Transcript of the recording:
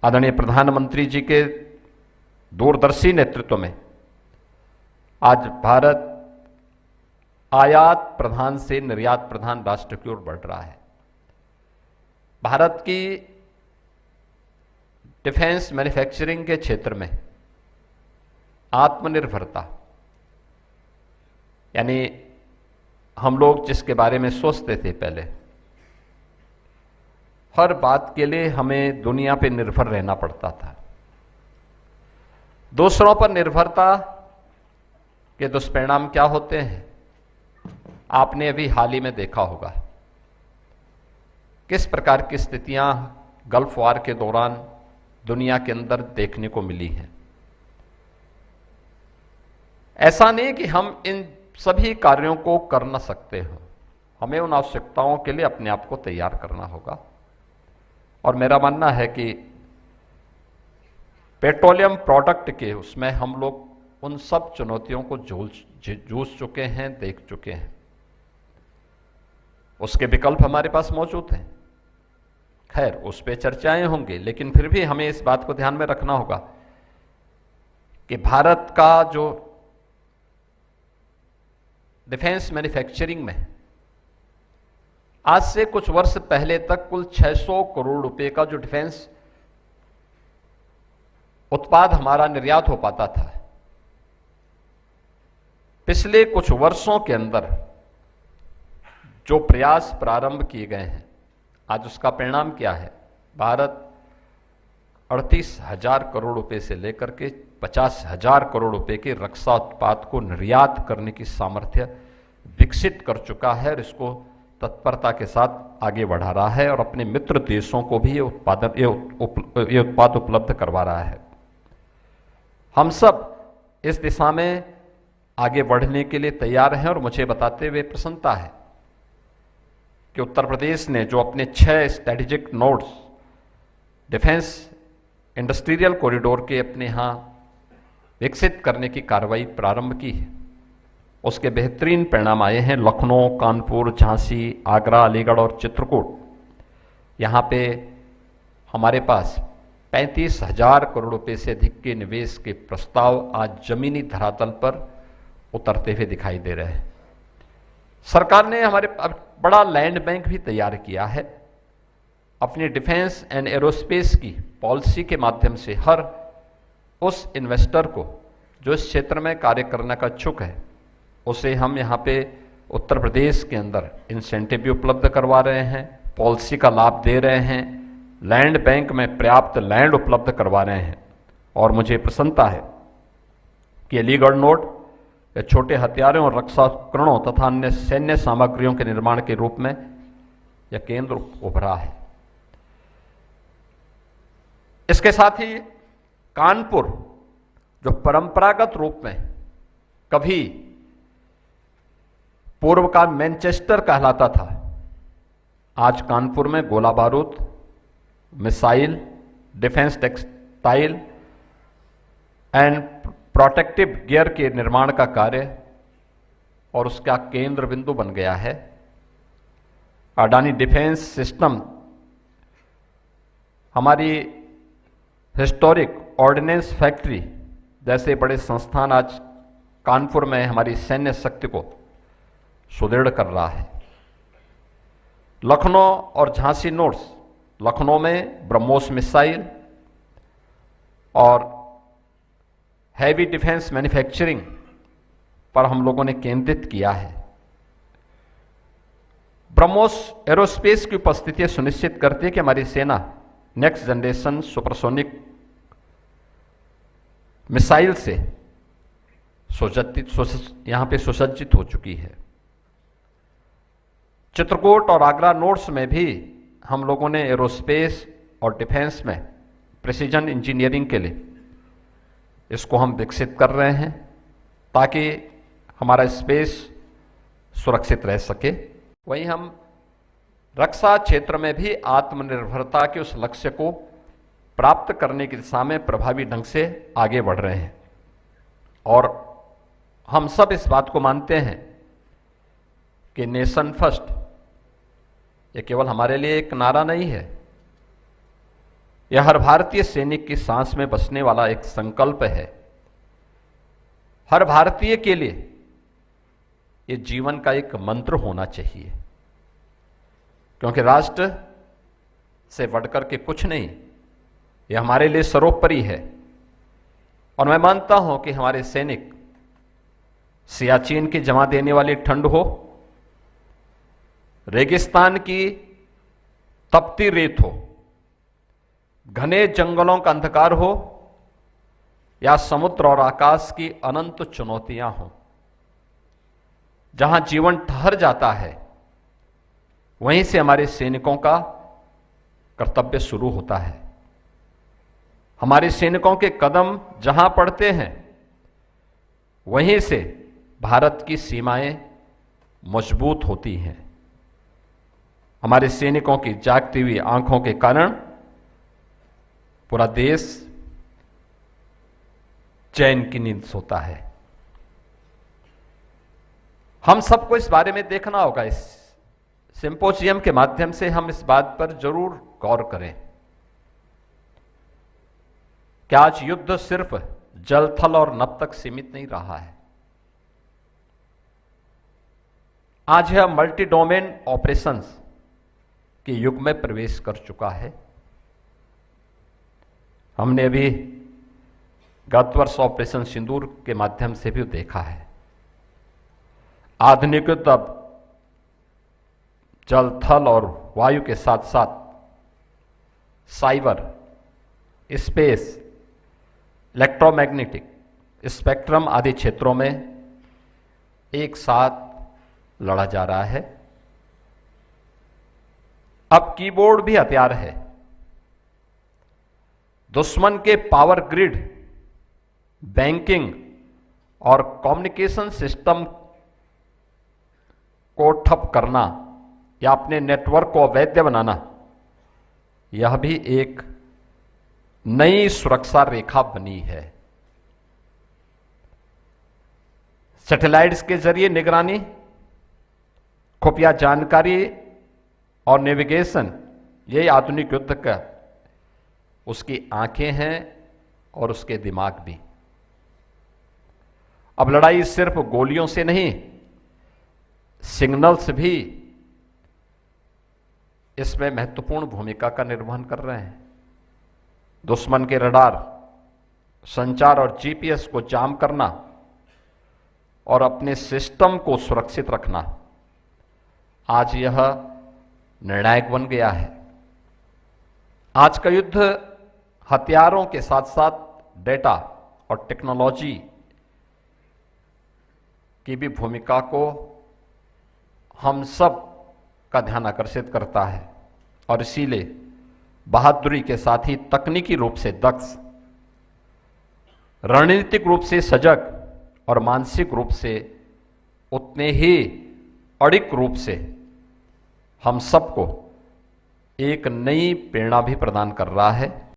आदरणीय प्रधानमंत्री जी के दूरदर्शी नेतृत्व में आज भारत आयात प्रधान से निर्यात प्रधान राष्ट्र की ओर बढ़ रहा है। भारत की डिफेंस मैन्युफैक्चरिंग के क्षेत्र में आत्मनिर्भरता, यानी हम लोग जिसके बारे में सोचते थे पहले, हर बात के लिए हमें दुनिया पे निर्भर रहना पड़ता था। दूसरों पर निर्भरता के दुष्परिणाम क्या होते हैं आपने अभी हाल ही में देखा होगा। किस प्रकार की स्थितियां गल्फ वार के दौरान दुनिया के अंदर देखने को मिली हैं। ऐसा नहीं कि हम इन सभी कार्यों को कर न सकते हो, हमें उन आवश्यकताओं के लिए अपने आप को तैयार करना होगा। और मेरा मानना है कि पेट्रोलियम प्रोडक्ट के उसमें हम लोग उन सब चुनौतियों को जूझ चुके हैं, देख चुके हैं। उसके विकल्प हमारे पास मौजूद हैं। खैर, उस पर चर्चाएं होंगी, लेकिन फिर भी हमें इस बात को ध्यान में रखना होगा कि भारत का जो डिफेंस मैन्युफैक्चरिंग में आज से कुछ वर्ष पहले तक कुल 600 करोड़ रुपए का जो डिफेंस उत्पाद हमारा निर्यात हो पाता था, पिछले कुछ वर्षों के अंदर जो प्रयास प्रारंभ किए गए हैं, आज उसका परिणाम क्या है। भारत 38,000 करोड़ रुपए से लेकर के 50,000 करोड़ रुपए के रक्षा उत्पाद को निर्यात करने की सामर्थ्य विकसित कर चुका है और इसको तत्परता के साथ आगे बढ़ा रहा है और अपने मित्र देशों को भी ये उत्पाद उपलब्ध करवा रहा है। हम सब इस दिशा में आगे बढ़ने के लिए तैयार हैं और मुझे बताते हुए प्रसन्नता है कि उत्तर प्रदेश ने जो अपने 6 strategic nodes defence industrial corridor के अपने यहाँ विकसित करने की कार्रवाई प्रारंभ की है, उसके बेहतरीन परिणाम आए हैं। लखनऊ, कानपुर, झांसी, आगरा, अलीगढ़ और चित्रकूट, यहाँ पे हमारे पास 35,000 करोड़ रुपए से अधिक के निवेश के प्रस्ताव आज जमीनी धरातल पर उतरते हुए दिखाई दे रहे हैं। सरकार ने हमारे बड़ा लैंड बैंक भी तैयार किया है। अपनी डिफेंस एंड एरोस्पेस की पॉलिसी के माध्यम से हर उस इन्वेस्टर को जो इस क्षेत्र में कार्य करने का इच्छुक है, उसे हम यहाँ पे उत्तर प्रदेश के अंदर इंसेंटिव भी उपलब्ध करवा रहे हैं, पॉलिसी का लाभ दे रहे हैं, लैंड बैंक में पर्याप्त लैंड उपलब्ध करवा रहे हैं। और मुझे प्रसन्नता है कि अलीगढ़ नोड छोटे हथियारों और रक्षा उपकरणों तथा अन्य सैन्य सामग्रियों के निर्माण के रूप में यह केंद्र उभरा है। इसके साथ ही कानपुर, जो परंपरागत रूप में कभी पूर्व का मैनचेस्टर कहलाता था, आज कानपुर में गोला बारूद, missile, defence textile and protective gear के निर्माण का कार्य और उसका केंद्र बिंदु बन गया है। अडानी डिफेंस सिस्टम हमारी हिस्टोरिक ऑर्डिनेंस फैक्ट्री जैसे बड़े संस्थान आज कानपुर में हमारी सैन्य शक्ति को सुदृढ़ कर रहा है। लखनऊ और झांसी नोड्स, लखनऊ में ब्रह्मोस मिसाइल और हैवी डिफेंस मैन्युफैक्चरिंग पर हम लोगों ने केंद्रित किया है। ब्रह्मोस एरोस्पेस की उपस्थिति सुनिश्चित करती है कि हमारी सेना नेक्स्ट जनरेशन सुपरसोनिक मिसाइल से यहां पे सुसज्जित हो चुकी है। चित्रकूट और आगरा नोड्स में भी हम लोगों ने एरोस्पेस और डिफेंस में प्रिसीजन इंजीनियरिंग के लिए इसको हम विकसित कर रहे हैं ताकि हमारा स्पेस सुरक्षित रह सके। वहीं हम रक्षा क्षेत्र में भी आत्मनिर्भरता के उस लक्ष्य को प्राप्त करने की दिशा में प्रभावी ढंग से आगे बढ़ रहे हैं। और हम सब इस बात को मानते हैं कि नेशन फर्स्ट ये केवल हमारे लिए एक नारा नहीं है, यह हर भारतीय सैनिक की सांस में बसने वाला एक संकल्प है। हर भारतीय के लिए यह जीवन का एक मंत्र होना चाहिए, क्योंकि राष्ट्र से बढ़कर के कुछ नहीं, यह हमारे लिए सर्वोपरि है। और मैं मानता हूं कि हमारे सैनिक सियाचिन की जमा देने वाली ठंड हो, रेगिस्तान की तपती रेत हो, घने जंगलों का अंधकार हो, या समुद्र और आकाश की अनंत चुनौतियां हो, जहां जीवन ठहर जाता है वहीं से हमारे सैनिकों का कर्तव्य शुरू होता है। हमारे सैनिकों के कदम जहां पड़ते हैं वहीं से भारत की सीमाएं मजबूत होती हैं। हमारे सैनिकों की जागती हुई आंखों के कारण पूरा देश चैन की नींद सोता है। हम सबको इस बारे में देखना होगा। इस सिंपोजियम के माध्यम से हम इस बात पर जरूर गौर करें कि आज युद्ध सिर्फ जल, थल और नभ तक सीमित नहीं रहा है। आज यह मल्टी डोमेन ऑपरेशंस के युग में प्रवेश कर चुका है। हमने अभी गत वर्ष ऑपरेशन सिंदूर के माध्यम से भी देखा है। आधुनिक युद्ध अब जल, थल और वायु के साथ साथ साइबर, स्पेस, इलेक्ट्रोमैग्नेटिक स्पेक्ट्रम आदि क्षेत्रों में एक साथ लड़ा जा रहा है। अब कीबोर्ड भी हथियार है। दुश्मन के पावर ग्रिड, बैंकिंग और कम्युनिकेशन सिस्टम को ठप करना या अपने नेटवर्क को अवैध बनाना, यह भी एक नई सुरक्षा रेखा बनी है। सैटेलाइट्स के जरिए निगरानी, खुफिया जानकारी और नेविगेशन, यही आधुनिक युद्ध का उसकी आंखें हैं और उसके दिमाग भी। अब लड़ाई सिर्फ गोलियों से नहीं, सिग्नल्स भी इसमें महत्वपूर्ण भूमिका का निर्वहन कर रहे हैं। दुश्मन के रडार, संचार और जीपीएस को जाम करना और अपने सिस्टम को सुरक्षित रखना, आज यह निर्णायक बन गया है। आज का युद्ध हथियारों के साथ साथ डेटा और टेक्नोलॉजी की भी भूमिका को हम सब का ध्यान आकर्षित करता है, और इसीलिए बहादुरी के साथ ही तकनीकी रूप से दक्ष, रणनीतिक रूप से सजग और मानसिक रूप से उतने ही अडिग रूप से हम सबको एक नई प्रेरणा भी प्रदान कर रहा है।